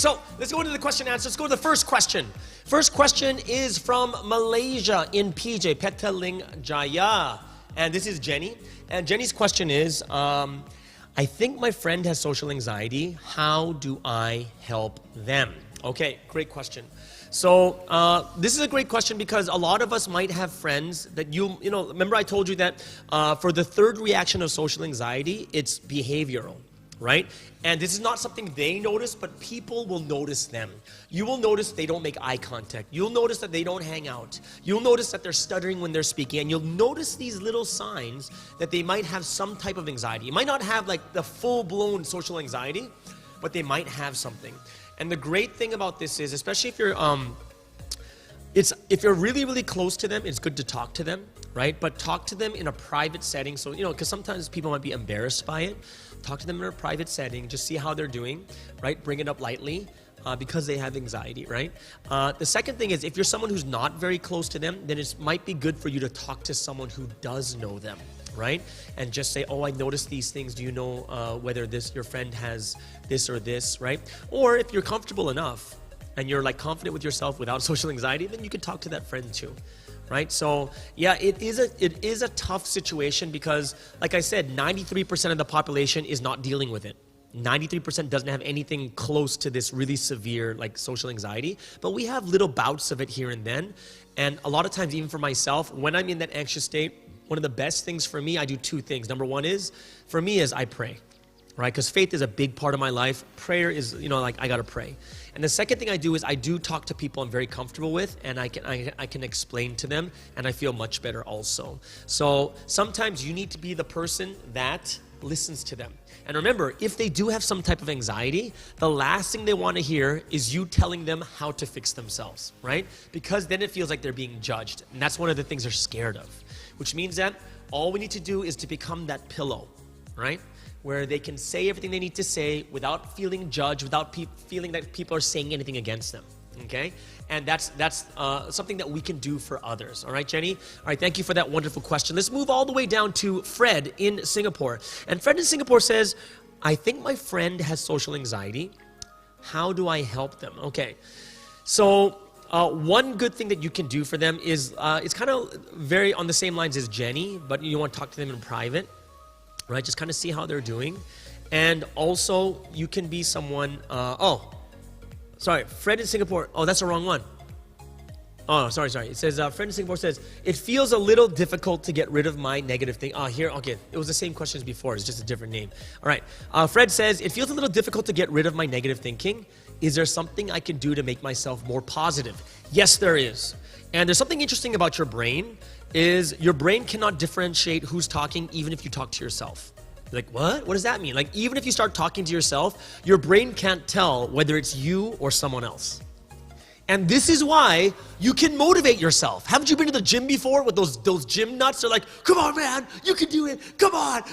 So let's go into the question and answer. Let's go to the first question. First question is from Malaysia in PJ, Petaling, Jaya. And this is Jenny. And Jenny's question is, I think my friend has social anxiety. How do I help them? Okay, great question. So this is a great question because a lot of us might have friends that you know, remember I told you that for the third reaction of social anxiety, it's behavioral, right? And this is not something they notice, but people will notice them. You will notice they don't make eye contact. You'll notice that they don't hang out. You'll notice that they're stuttering when they're speaking. And you'll notice these little signs that they might have some type of anxiety. You might not have like the full-blown social anxiety, but they might have something. And the great thing about this is, especially if you're if you're really, really close to them, it's good to talk to them, right? But talk to them in a private setting. So, you know, because sometimes people might be embarrassed by it. Talk to them in a private setting. Just see how they're doing, right? Bring it up lightly because they have anxiety, right? The second thing is, if you're someone who's not very close to them, then it might be good for you to talk to someone who does know them, right? And just say, oh, I noticed these things. Do you know whether your friend has this or this, right? Or if you're comfortable enough and you're like confident with yourself without social anxiety, then you can talk to that friend too, right? So yeah, it is a tough situation because, like I said, 93% of the population is not dealing with it. 93% doesn't have anything close to this really severe like social anxiety, but we have little bouts of it here and then. And a lot of times, even for myself, when I'm in that anxious state, one of the best things for me, I do two things. Number one is, for me, is I pray, right? Because faith is a big part of my life. Prayer is, you know, like I gotta pray. And the second thing I do is I do talk to people I'm very comfortable with, and I can explain to them, and I feel much better also. So sometimes you need to be the person that listens to them. And remember, if they do have some type of anxiety, the last thing they want to hear is you telling them how to fix themselves, right? Because then it feels like they're being judged. And that's one of the things they're scared of, which means that all we need to do is to become that pillow, right? Where they can say everything they need to say without feeling judged, without feeling that people are saying anything against them, okay? And that's something that we can do for others. All right, Jenny? All right, thank you for that wonderful question. Let's move all the way down to Fred in Singapore. And Fred in Singapore says, I think my friend has social anxiety. How do I help them? Okay, so one good thing that you can do for them is, it's kind of very on the same lines as Jenny, but you want to talk to them in private, right? Just kind of see how they're doing. And also, you can be someone, sorry, Fred in Singapore. Oh, that's the wrong one. Oh, sorry. It says, Fred in Singapore says, it feels a little difficult to get rid of my negative thing. Here, okay. It was the same question as before. It's just a different name. All right. Fred says, it feels a little difficult to get rid of my negative thinking. Is there something I can do to make myself more positive? Yes, there is. And there's something interesting about your brain is your brain cannot differentiate who's talking even if you talk to yourself. Like, what? What does that mean? Like, even if you start talking to yourself, your brain can't tell whether it's you or someone else. And this is why you can motivate yourself. Haven't you been to the gym before with those gym nuts? They're like, come on, man, you can do it. Come on.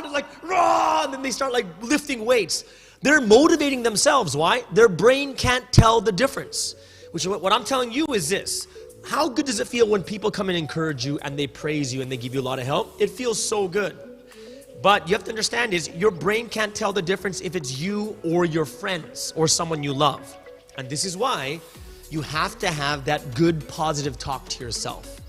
And like, rah, and then they start like lifting weights. They're motivating themselves. Why? Their brain can't tell the difference. Which what I'm telling you is this. How good does it feel when people come and encourage you and they praise you and they give you a lot of help? It feels so good. But you have to understand is your brain can't tell the difference if it's you or your friends or someone you love. And this is why you have to have that good positive talk to yourself,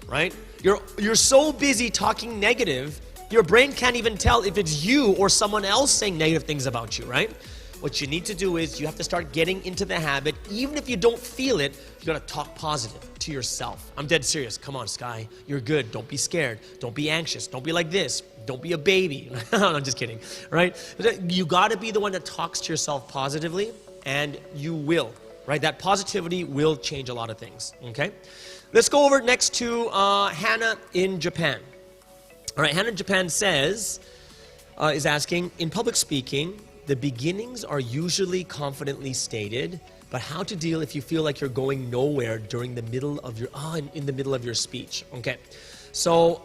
right? You're so busy talking negative, your brain can't even tell if it's you or someone else saying negative things about you, right? What you need to do is you have to start getting into the habit. Even if you don't feel it, you gotta talk positive to yourself. I'm dead serious. Come on, Sky. You're good. Don't be scared. Don't be anxious. Don't be like this. Don't be a baby. I'm just kidding, right? You gotta be the one that talks to yourself positively, and you will, right? That positivity will change a lot of things, okay? Let's go over next to Hannah in Japan. All right, Hannah in Japan says, is asking, in public speaking, the beginnings are usually confidently stated, but how to deal if you feel like you're going nowhere during the middle of your, in the middle of your speech. Okay, so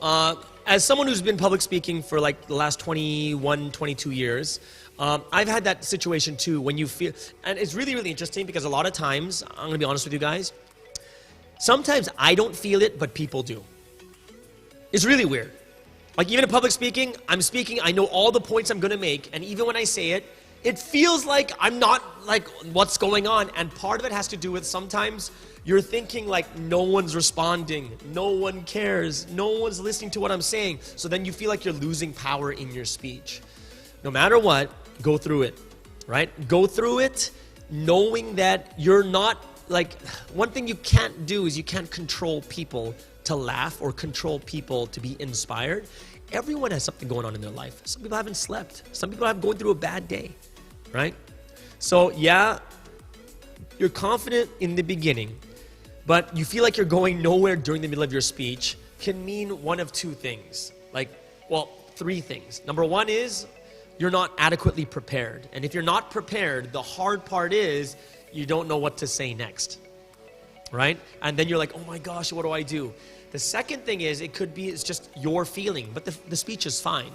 as someone who's been public speaking for like the last 21, 22 years, I've had that situation too when you feel, and it's really, really interesting because a lot of times, I'm gonna be honest with you guys, sometimes I don't feel it, but people do. It's really weird. Like even in public speaking, I'm speaking, I know all the points I'm gonna make, and even when I say it, it feels like I'm not like what's going on. And part of it has to do with sometimes you're thinking like no one's responding, no one cares, no one's listening to what I'm saying. So then you feel like you're losing power in your speech. No matter what, go through it, right? Go through it knowing that you're not like, one thing you can't do is you can't control people to laugh or control people to be inspired. Everyone has something going on in their life. Some people haven't slept. Some people have going through a bad day, right? So yeah, you're confident in the beginning, but you feel like you're going nowhere during the middle of your speech can mean one of two things. Like, well, three things. Number one is you're not adequately prepared. And if you're not prepared, the hard part is you don't know what to say next, right? And then you're like, oh my gosh, what do I do? The second thing is it could be it's just your feeling, but the speech is fine,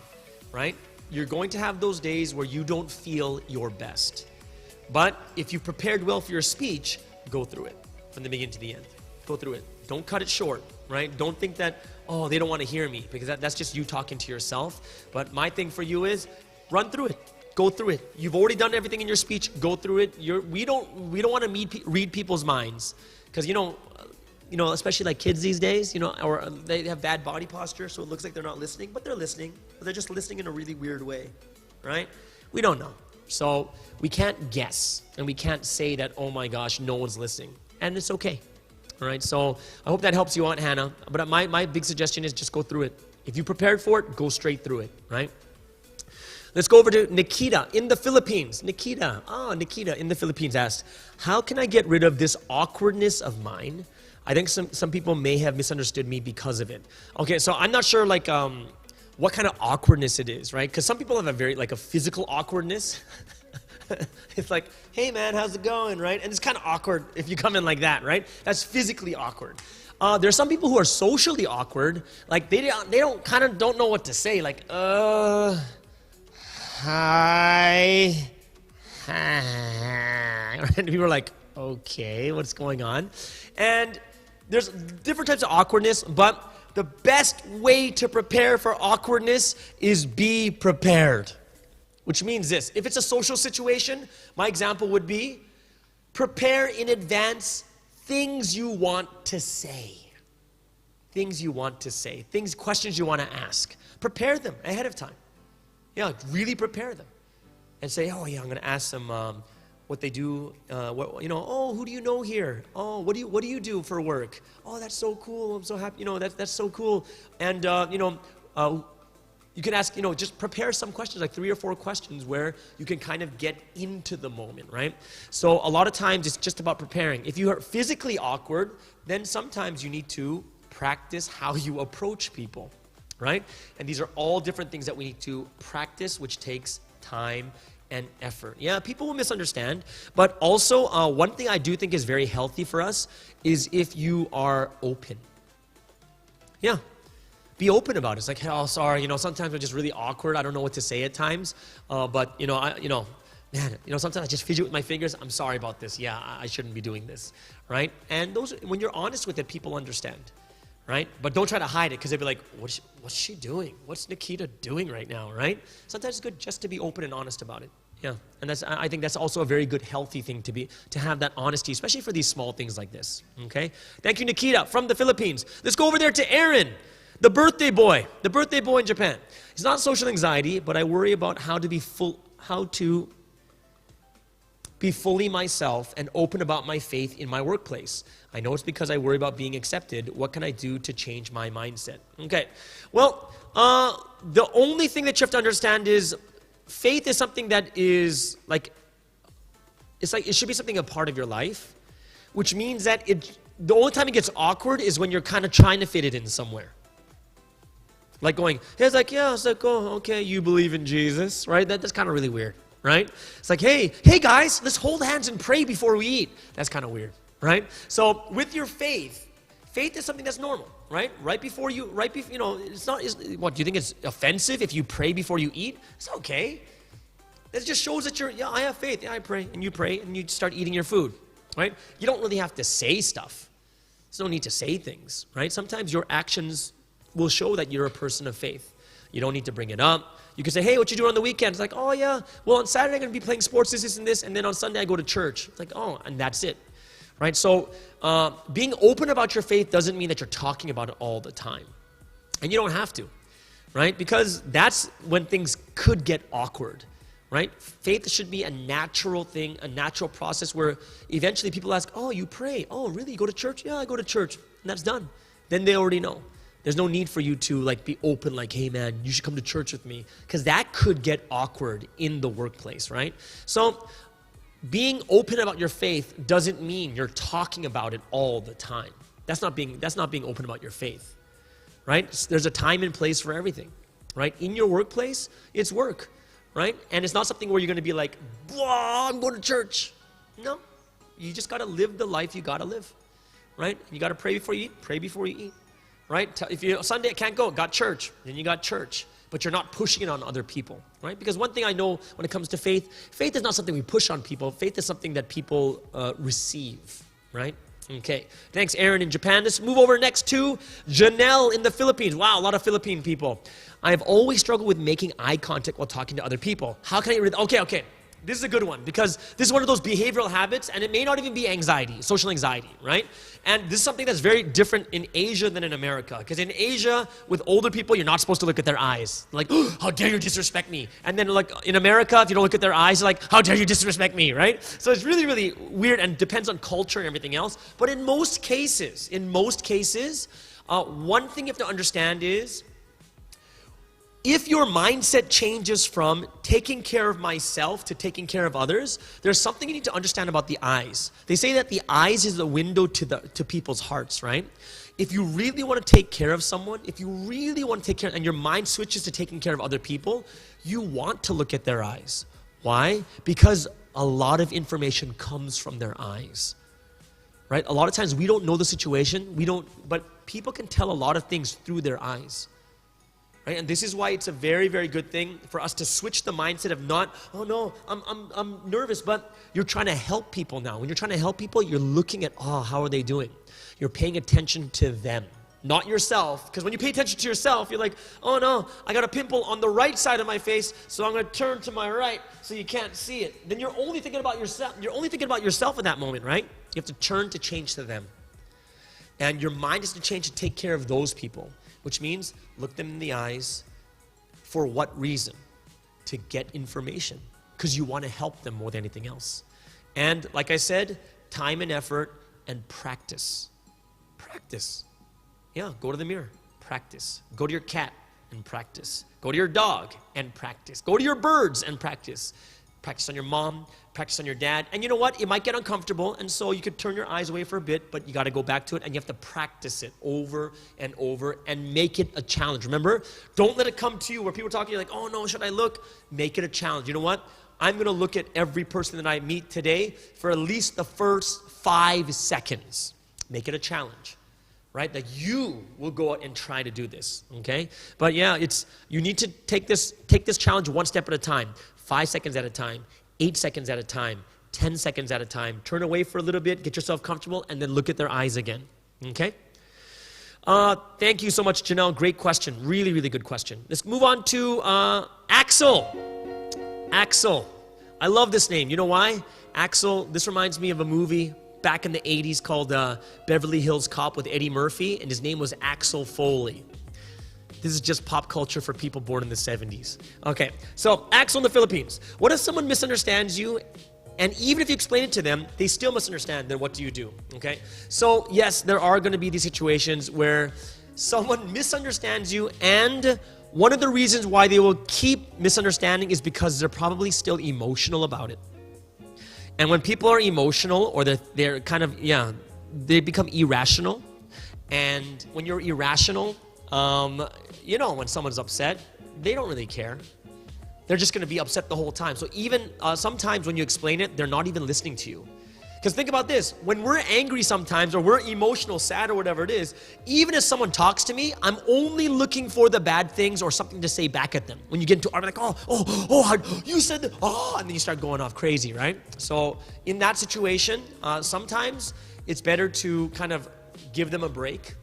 right? You're going to have those days where you don't feel your best. But if you prepared well for your speech, go through it from the beginning to the end. Go through it. Don't cut it short, right? Don't think that, oh, they don't want to hear me, because that's just you talking to yourself. But my thing for you is run through it. Go through it. You've already done everything in your speech. Go through it. We don't want to read people's minds, because you know, especially like kids these days, or they have bad body posture, so it looks like they're not listening, but they're listening. But they're just listening in a really weird way, right? We don't know. So we can't guess, and we can't say that, oh my gosh, no one's listening. And it's okay, all right? So I hope that helps you out, Hannah. But my big suggestion is just go through it. If you prepared for it, go straight through it, right? Let's go over to Nikita in the Philippines. Nikita in the Philippines asked, how can I get rid of this awkwardness of mine? I think some people may have misunderstood me because of it. Okay, so I'm not sure like what kind of awkwardness it is, right? Because some people have a physical awkwardness. It's like, hey man, how's it going, right? And it's kind of awkward if you come in like that, right? That's physically awkward. There are some people who are socially awkward, like they don't know what to say, like hi. And people are like, okay, what's going on? And there's different types of awkwardness, but the best way to prepare for awkwardness is be prepared. Which means this: if it's a social situation, my example would be prepare in advance things you want to say. Things you want to say. Questions you want to ask. Prepare them ahead of time. Yeah, really prepare them. And say, oh yeah, I'm going to ask them what they do, oh, who do you know here? Oh, what do you do for work? Oh, that's so cool. I'm so happy. That's so cool. And you can ask, just prepare some questions, like 3 or 4 questions where you can kind of get into the moment, right? So a lot of times it's just about preparing. If you are physically awkward, then sometimes you need to practice how you approach people, right? And these are all different things that we need to practice, which takes time and effort. Yeah, people will misunderstand, but also one thing I do think is very healthy for us is if you are open. Yeah. Be open about it. It's like, oh, sorry, sometimes I'm just really awkward. I don't know what to say at times. But, sometimes I just fidget with my fingers. I'm sorry about this. Yeah, I shouldn't be doing this, right? And when you're honest with it, people understand, right? But don't try to hide it, because they'll be like, what's she doing? What's Nikita doing right now, right? Sometimes it's good just to be open and honest about it. Yeah, and I think that's also a very good, healthy thing to have that honesty, especially for these small things like this, okay? Thank you, Nikita, from the Philippines. Let's go over there to Aaron. The birthday boy in Japan. It's not social anxiety, but I worry about how to be fully myself and open about my faith in my workplace. I know it's because I worry about being accepted. What can I do to change my mindset? Okay, well, the only thing that you have to understand is faith is something that is it should be something a part of your life, which means that the only time it gets awkward is when you're kind of trying to fit it in somewhere. Like going, it's like, yeah, it's like, oh, okay, you believe in Jesus, right? That's kind of really weird, right? It's like, hey guys, let's hold hands and pray before we eat. That's kind of weird, right? So with your faith is something that's normal, right? It's not, what, do you think it's offensive if you pray before you eat? It's okay. It just shows that I have faith. Yeah, I pray, and you start eating your food, right? You don't really have to say stuff. There's no need to say things, right? Sometimes your actions will show that you're a person of faith. You don't need to bring it up. You can say, hey, what you doing on the weekend? It's like, oh yeah, well on Saturday I'm going to be playing sports, this, and this, and then on Sunday I go to church. It's like, oh, and that's it, right? So being open about your faith doesn't mean that you're talking about it all the time. And you don't have to, right? Because that's when things could get awkward, right? Faith should be a natural thing, a natural process where eventually people ask, oh, you pray? Oh, really? You go to church? Yeah, I go to church. And that's done. Then they already know. There's no need for you to like be open, like, hey man, you should come to church with me. Because that could get awkward in the workplace, right? So being open about your faith doesn't mean you're talking about it all the time. That's not being open about your faith, right? There's a time and place for everything, right? In your workplace, it's work, right? And it's not something where you're going to be like, blah, I'm going to church. No, you just got to live the life you got to live, right? You got to pray before you eat, pray before you eat. Right? If you Sunday I can't go, got church, then you got church. But you're not pushing it on other people, right? Because one thing I know when it comes to faith, faith is not something we push on people. Faith is something that people receive, right? Okay. Thanks, Aaron in Japan. Let's move over next to Janelle in the Philippines. Wow, a lot of Philippine people. I've always struggled with making eye contact while talking to other people. How can I okay. This is a good one because this is one of those behavioral habits and it may not even be anxiety, social anxiety, right? And this is something that's very different in Asia than in America. Because in Asia, with older people, you're not supposed to look at their eyes. Like, oh, how dare you disrespect me? And then like in America, if you don't look at their eyes, you're like, how dare you disrespect me, right? So it's really, really weird and depends on culture and everything else. But in most cases, one thing you have to understand is, if your mindset changes from taking care of myself to taking care of others, there's something you need to understand about the eyes. They say that the eyes is the window to people's hearts, right? If you really want to take care of someone, if you really want to take care, and your mind switches to taking care of other people, you want to look at their eyes. Why? Because a lot of information comes from their eyes, right? A lot of times we don't know the situation, but people can tell a lot of things through their eyes. Right? And this is why it's a very, very good thing for us to switch the mindset of not, oh no, I'm nervous, but you're trying to help people now. When you're trying to help people, you're looking at, oh, how are they doing? You're paying attention to them, not yourself. Because when you pay attention to yourself, you're like, oh no, I got a pimple on the right side of my face, so I'm going to turn to my right so you can't see it. Then you're only thinking about yourself. You're only thinking about yourself in that moment, right? You have to turn to change to them. And your mind is to change to take care of those people. Which means look them in the eyes. For what reason? To get information. Because you want to help them more than anything else. And like I said, time and effort and practice. Practice. Yeah, go to the mirror. Practice. Go to your cat and practice. Go to your dog and practice. Go to your birds and practice. Practice on your mom, practice on your dad. And you know what? It might get uncomfortable, and so you could turn your eyes away for a bit, but you got to go back to it, and you have to practice it over and over and make it a challenge. Remember, don't let it come to you where people are talking, you're like, oh no, should I look? Make it a challenge. You know what? I'm going to look at every person that I meet today for at least the first 5 seconds. Make it a challenge. Right? That you will go out and try to do this. Okay? But yeah, you need to take this challenge one step at a time. 5 seconds at a time, 8 seconds at a time, 10 seconds at a time. Turn away for a little bit, get yourself comfortable, and then look at their eyes again. Okay? Thank you so much, Janelle. Great question. Really, really good question. Let's move on to Axel. Axel. I love this name. You know why? Axel, this reminds me of a movie back in the 80s called Beverly Hills Cop with Eddie Murphy, and his name was Axel Foley. This is just pop culture for people born in the 70s. Okay, so Axel in the Philippines. What if someone misunderstands you, and even if you explain it to them, they still misunderstand, then what do you do? Okay, so yes, there are going to be these situations where someone misunderstands you, and one of the reasons why they will keep misunderstanding is because they're probably still emotional about it. And when people are emotional, or they're kind of, they become irrational. And when you're irrational, when someone's upset, they don't really care. They're just going to be upset the whole time. So even sometimes when you explain it, they're not even listening to you. Because think about this, when we're angry sometimes, or we're emotional, sad, or whatever it is, even if someone talks to me, I'm only looking for the bad things or something to say back at them. When you get into argument, like, you said that, and then you start going off crazy, right? So in that situation, sometimes it's better to kind of give them a break,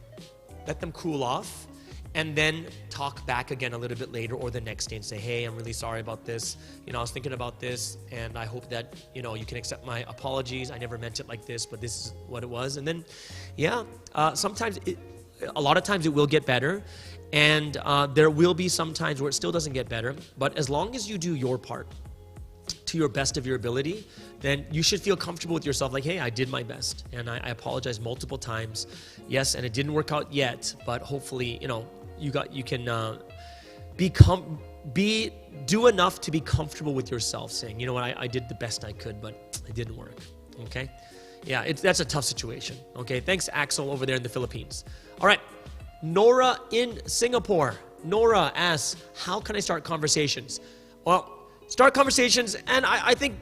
let them cool off, and then talk back again a little bit later or the next day and say, hey, I'm really sorry about this. I was thinking about this, and I hope that, you can accept my apologies. I never meant it like this, but this is what it was. And then, sometimes, a lot of times it will get better, and there will be some times where it still doesn't get better. But as long as you do your part to your best of your ability, then you should feel comfortable with yourself, like, hey, I did my best, and I apologize multiple times. Yes, and it didn't work out yet, but hopefully, you can do enough to be comfortable with yourself, saying, you know what, I did the best I could, but it didn't work. Okay, yeah, that's a tough situation. Okay, thanks, Axel, over there in the Philippines. All right, Norah in Singapore. Norah asks, how can I start conversations? Well, start conversations, and I think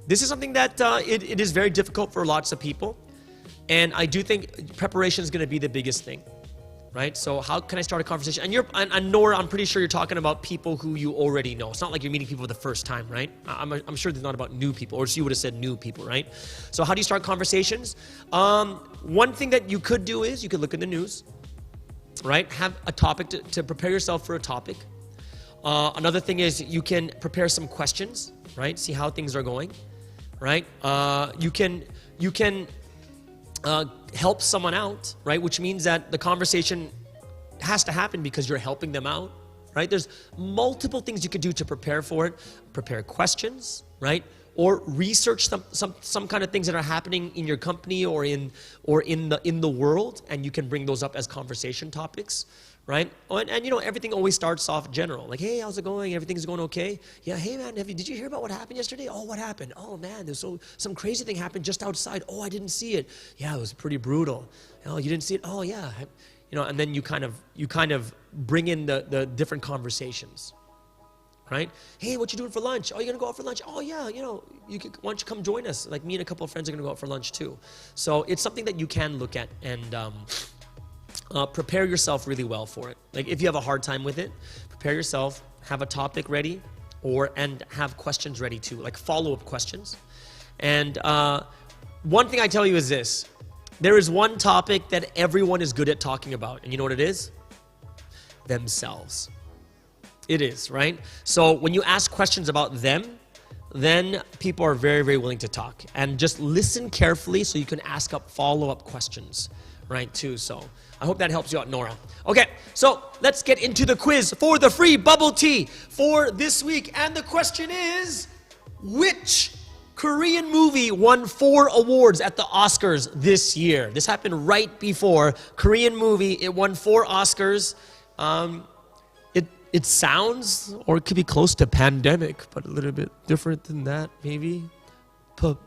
this is something that it is very difficult for lots of people, and I do think preparation is going to be the biggest thing, right? So how can I start a conversation? And Norah, I'm pretty sure you're talking about people who you already know. It's not like you're meeting people for the first time, right? I'm sure it's not about new people, or you would have said new people, right? So how do you start conversations? One thing that you could do is you could look in the news, right? Have a topic to prepare yourself for a topic. Another thing is you can prepare some questions, right? See how things are going, right? You can help someone out, right? Which means that the conversation has to happen because you're helping them out, right? There's multiple things you could do to prepare for it. Prepare questions, right? Or research some kind of things that are happening in your company or in the world, and you can bring those up as conversation topics, right? And everything always starts off general, like, hey, how's it going? Everything's going okay? Yeah, hey man, did you hear about what happened yesterday? Oh, what happened? Oh man, some crazy thing happened just outside. Oh, I didn't see it. Yeah, it was pretty brutal. Oh, you didn't see it? Oh yeah, and then you kind of bring in the different conversations. Right? Hey, what you doing for lunch? Oh, you gonna go out for lunch? Oh yeah, why don't you come join us? Like me and a couple of friends are gonna go out for lunch too. So it's something that you can look at and prepare yourself really well for it. Like if you have a hard time with it, prepare yourself, have a topic ready, and have questions ready too, like follow-up questions. And one thing I tell you is this: there is one topic that everyone is good at talking about, and you know what it is? Themselves. It is, right? So when you ask questions about them, then people are very, very willing to talk. And just listen carefully so you can ask up follow-up questions, right, too. So I hope that helps you out, Norah. Okay, so let's get into the quiz for the free bubble tea for this week. And the question is, which Korean movie won 4 awards at the Oscars this year? This happened right before. Korean movie, it won 4 Oscars. It sounds, or it could be close to pandemic, but a little bit different than that, maybe. Do.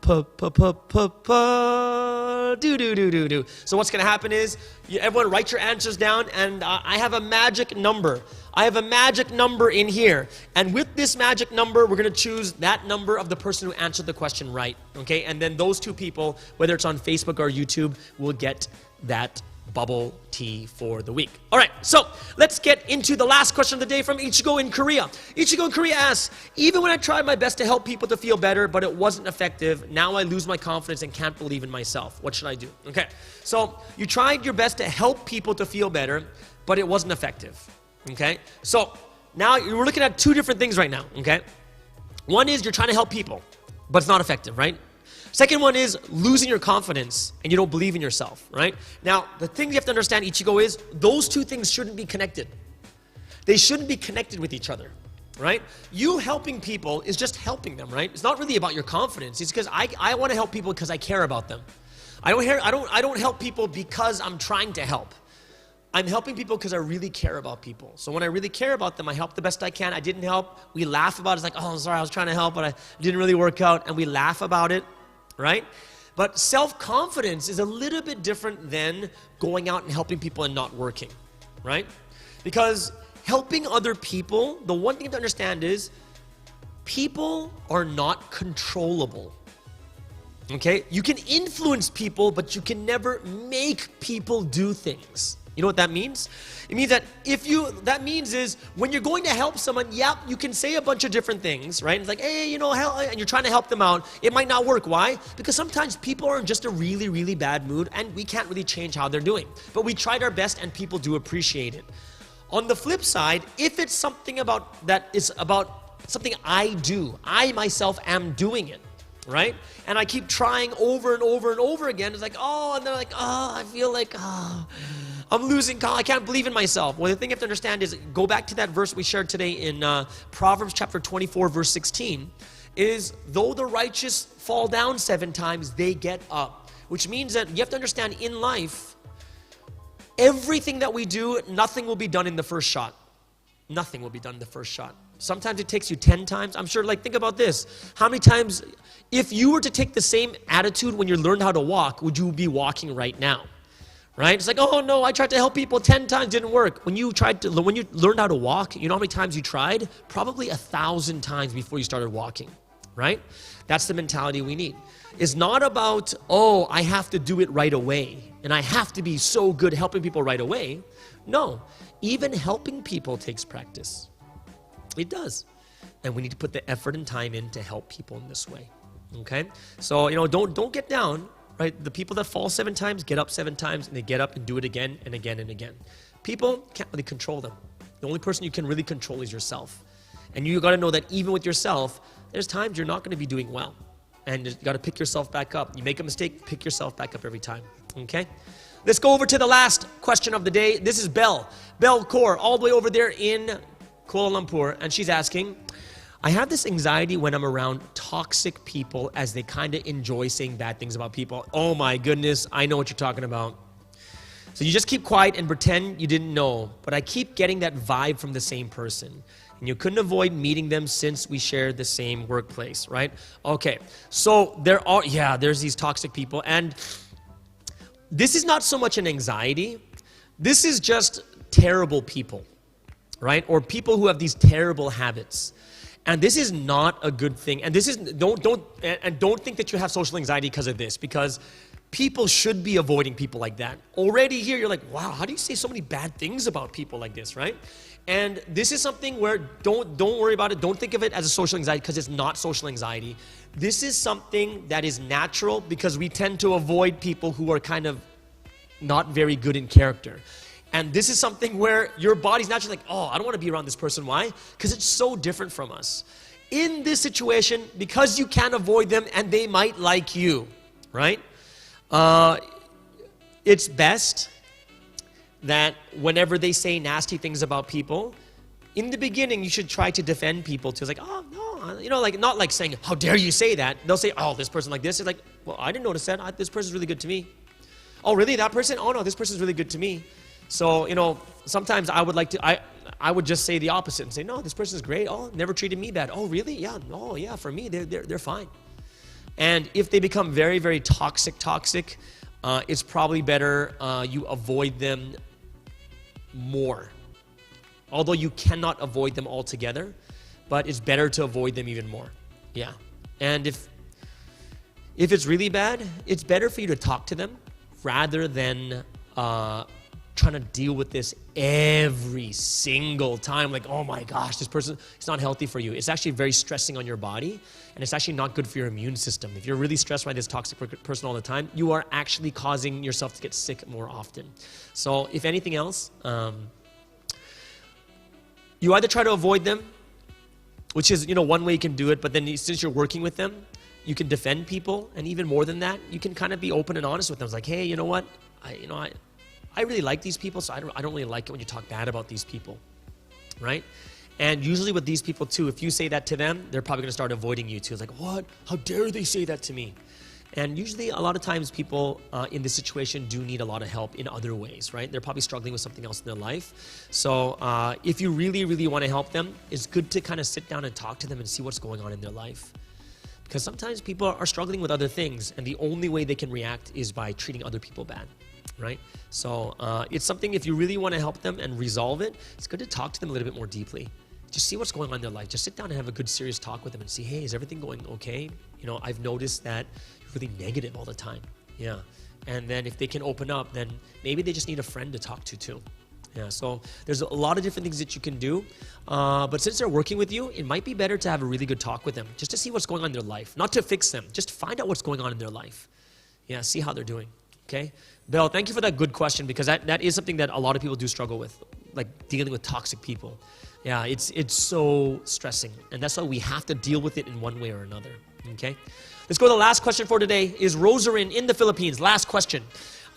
So what's gonna happen is, everyone write your answers down, and I have a magic number. I have a magic number in here, and with this magic number, we're gonna choose that number of the person who answered the question right, okay? And then those 2 people, whether it's on Facebook or YouTube, will get that bubble tea for the week. All right, so let's get into the last question of the day from Ichigo in Korea. Ichigo in Korea asks, even when I tried my best to help people to feel better, but it wasn't effective, now I lose my confidence and can't believe in myself. What should I do? Okay, so you tried your best to help people to feel better, but it wasn't effective. Okay, so now we're looking at 2 different things right now. Okay, one is you're trying to help people, but it's not effective, right? Second one is losing your confidence and you don't believe in yourself, right? Now, the thing you have to understand, Ichigo, is those 2 things shouldn't be connected. They shouldn't be connected with each other, right? You helping people is just helping them, right? It's not really about your confidence. It's because I want to help people because I care about them. I don't help people because I'm trying to help. I'm helping people because I really care about people. So when I really care about them, I help the best I can. I didn't help. We laugh about it. It's like, oh, I'm sorry, I was trying to help, but it didn't really work out. And we laugh about it. Right? But self-confidence is a little bit different than going out and helping people and not working, right? Because helping other people, the one thing to understand is people are not controllable, okay? You can influence people, but you can never make people do things. You know what that means? It means that that means is when you're going to help someone, yep, you can say a bunch of different things, right? It's like, hey, help, and you're trying to help them out. It might not work. Why? Because sometimes people are in just a really, really bad mood and we can't really change how they're doing. But we tried our best and people do appreciate it. On the flip side, if it's something about that is about something I do, I myself am doing it, right? And I keep trying over and over and over again. It's like, oh, and they're like, oh, I feel like, oh, I'm losing, I can't believe in myself. Well, the thing you have to understand is, go back to that verse we shared today in Proverbs chapter 24, verse 16, is though the righteous fall down 7 times, they get up. Which means that you have to understand, in life, everything that we do, nothing will be done in the first shot. Nothing will be done in the first shot. Sometimes it takes you 10 times. I'm sure, like, think about this. How many times, if you were to take the same attitude when you learned how to walk, would you be walking right now? Right? It's like, oh no, I tried to help people 10 times, didn't work. When you learned how to walk, you know how many times you tried? Probably 1,000 times before you started walking, right? That's the mentality we need. It's not about, oh, I have to do it right away, and I have to be so good helping people right away. No, even helping people takes practice. It does. And we need to put the effort and time in to help people in this way, okay? So, don't get down. Right? The people that fall 7 times get up 7 times, and they get up and do it again and again and again. People can't really control them. The only person you can really control is yourself. And you got to know that even with yourself, there's times you're not going to be doing well. And you got to pick yourself back up. You make a mistake, pick yourself back up every time. Okay? Let's go over to the last question of the day. This is Belle. Belle Kaur, all the way over there in Kuala Lumpur. And she's asking, I have this anxiety when I'm around toxic people, as they kind of enjoy saying bad things about people. Oh my goodness, I know what you're talking about. So you just keep quiet and pretend you didn't know, but I keep getting that vibe from the same person. And you couldn't avoid meeting them since we share the same workplace, right? Okay, so there's these toxic people, and this is not so much an anxiety. This is just terrible people, right? Or people who have these terrible habits. And this is not a good thing. And this is don't think that you have social anxiety because of this, because people should be avoiding people like that. Already here, you're like, wow, how do you say so many bad things about people like this, right? And this is something where don't worry about it. Don't think of it as a social anxiety, because it's not social anxiety. This is something that is natural, because we tend to avoid people who are kind of not very good in character. And this is something where your body's naturally like, oh, I don't want to be around this person. Why? Because it's so different from us. In this situation, because you can't avoid them and they might like you, right? It's best that whenever they say nasty things about people, in the beginning, you should try to defend people. To like, oh, no, like not like saying, how dare you say that? They'll say, oh, this person like this. It's like, well, I didn't notice that. This person's really good to me. Oh, really? That person? Oh, no, this person's really good to me. So, sometimes I would just say the opposite and say, no, this person's great. Oh, never treated me bad. Oh, really? Yeah. Oh, yeah, for me, they're fine. And if they become very, very toxic, it's probably better you avoid them more. Although you cannot avoid them altogether, but it's better to avoid them even more. Yeah. And if it's really bad, it's better for you to talk to them rather than trying to deal with this every single time. Like, oh my gosh, this person, it's not healthy for you. It's actually very stressing on your body, and it's actually not good for your immune system. If you're really stressed by this toxic person all the time, you are actually causing yourself to get sick more often. So if anything else, you either try to avoid them, which is, one way you can do it, but then since you're working with them, you can defend people, and even more than that, you can kind of be open and honest with them. It's like, hey, you know what? I really like these people, so I don't really like it when you talk bad about these people, right? And usually with these people too, if you say that to them, they're probably going to start avoiding you too. It's like, what? How dare they say that to me? And usually a lot of times people in this situation do need a lot of help in other ways, right? They're probably struggling with something else in their life. So if you really, really want to help them, it's good to kind of sit down and talk to them and see what's going on in their life. Because sometimes people are struggling with other things, and the only way they can react is by treating other people bad, right? So it's something, if you really want to help them and resolve it, it's good to talk to them a little bit more deeply. Just see what's going on in their life. Just sit down and have a good, serious talk with them and see, hey, is everything going okay? I've noticed that you're really negative all the time. Yeah. And then if they can open up, then maybe they just need a friend to talk to too. Yeah, so there's a lot of different things that you can do. But since they're working with you, it might be better to have a really good talk with them, just to see what's going on in their life. Not to fix them, just find out what's going on in their life. Yeah, see how they're doing, okay? Belle, thank you for that good question, because that is something that a lot of people do struggle with. like dealing with toxic people. Yeah, it's so stressing. And that's why we have to deal with it in one way or another. Okay? Let's go to the last question for today. Is Rosarin in the Philippines? Last question.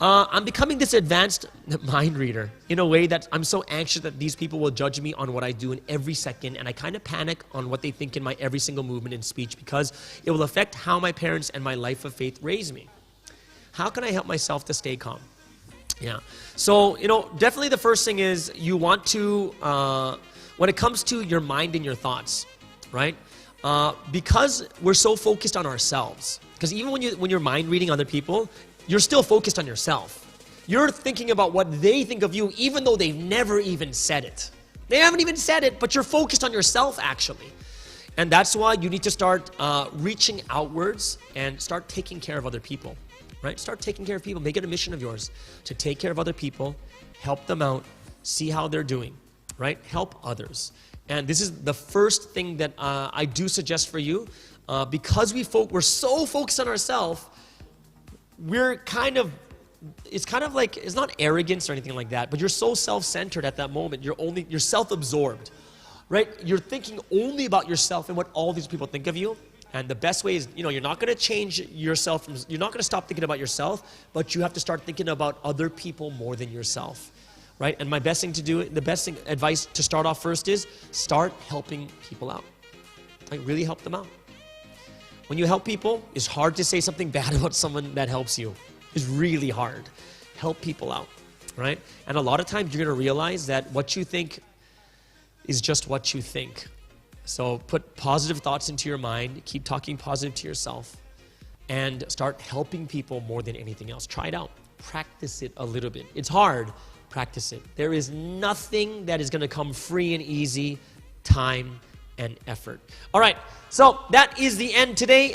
I'm becoming this advanced mind reader in a way that I'm so anxious that these people will judge me on what I do in every second, and I kind of panic on what they think in my every single movement and speech because it will affect how my parents and my life of faith raise me. How can I help myself to stay calm? Yeah. So, definitely the first thing is you want to, when it comes to your mind and your thoughts, right? Because we're so focused on ourselves, because even when you're mind reading other people, you're still focused on yourself. You're thinking about what they think of you, even though they've never even said it. They haven't even said it, but you're focused on yourself, actually. And that's why you need to start reaching outwards and start taking care of other people, right? Start taking care of people. Make it a mission of yours to take care of other people, help them out, see how they're doing, right? Help others. And this is the first thing that I do suggest for you. Because we're so focused on ourselves, it's kind of like, it's not arrogance or anything like that, but you're so self-centered at that moment. You're self-absorbed, right? You're thinking only about yourself and what all these people think of you. And the best way is, you're not going to change yourself. You're not going to stop thinking about yourself, but you have to start thinking about other people more than yourself, right? And the best advice to start off first is start helping people out. Like, really help them out. When you help people, it's hard to say something bad about someone that helps you. It's really hard. Help people out, right? And a lot of times you're going to realize that what you think is just what you think. So put positive thoughts into your mind, keep talking positive to yourself, and start helping people more than anything else. Try it out. Practice it a little bit. It's hard. Practice it. There is nothing that is going to come free and easy. Time and effort. All right, so that is the end today.